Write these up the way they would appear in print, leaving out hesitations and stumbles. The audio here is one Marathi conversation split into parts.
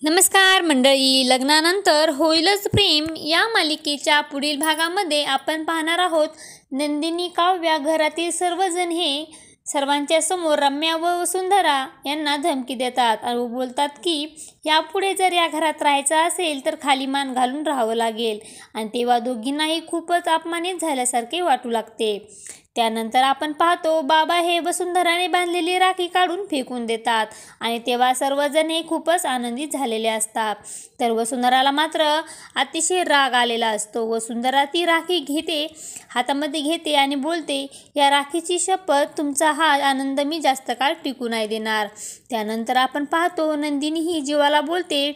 नमस्कार मंडळी, लग्नानंतर होईलच प्रेम या मालिकेच्या पुढील भागामध्ये आपण पाहणार आहोत. नंदिनी, काव्या, घरातील सर्वजण हे सर्वांच्या समोर रम्या व वसुंधरा यांना धमकी देतात आणि बोलतात की यापुढे जर या घरात राहायचं असेल तर खाली मान घालून राहावं लागेल. आणि तेव्हा दोघींनाही खूपच अपमानित झाल्यासारखे वाटू लागते. त्यानंतर आपण पाहतो बाबा हे वसुंधराने बांधलेली राखी काढून फेकून देतात आणि तेव्हा सर्वजण हे खूपच आनंदित झालेले असतात. तर वसुंधराला मात्र अतिशय राग आलेला असतो. वसुंधरा ती राखी हातामध्ये घेते आणि बोलते, या राखीची शपथ, तुमचा हा आनंद मी जास्त काळ टिकू नाही देणार. त्यानंतर आपण पाहतो नंदिनी ही जीवाला बोलते,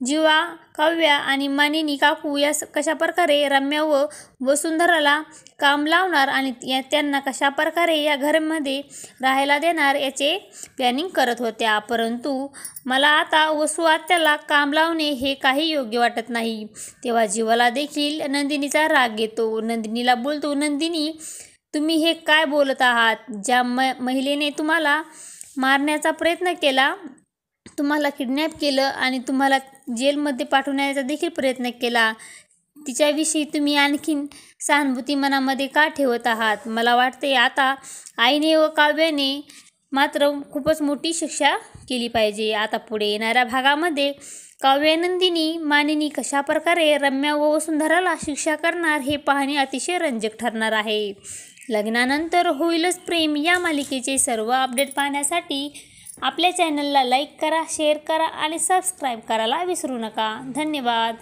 जीवा, काव्या आणि मानिनी काकू या कशा प्रकारे रम्या व वसुंधराला काम लावणार आणि त्यांना कशा प्रकारे या घरामध्ये राहायला देणार याचे प्लॅनिंग करत होत्या. परंतु मला आता वसू आत्याला काम लावणे हे काही योग्य वाटत नाही. तेव्हा जीवाला देखील नंदिनीचा राग येतो. नंदिनीला बोलतो, नंदिनी, तुम्ही हे काय बोलत आहात? ज्या महिलेने तुम्हाला मारण्याचा प्रयत्न केला, तुम्हाला किडनॅप केलं आणि तुम्हाला जेलमध्ये पाठवण्याचा देखील प्रयत्न केला, तिच्याविषयी तुम्ही आणखीन सहानुभूती मनामध्ये का ठेवत आहात? मला वाटते आता आईने व काव्याने मात्र खूपच मोठी शिक्षा केली पाहिजे. आता पुढे येणाऱ्या भागामध्ये काव्या, नंदिनी, मानिनी कशा प्रकारे रम्या व वसुंधराला शिक्षा करणार हे पाहणे अतिशय रंजक ठरणार आहे. लग्नानंतर होईलच प्रेम या मालिकेचे सर्व अपडेट पाहण्यासाठी आपल्या चॅनलला लाईक करा, शेअर करा आणि सबस्क्राईब करायला विसरू नका. धन्यवाद.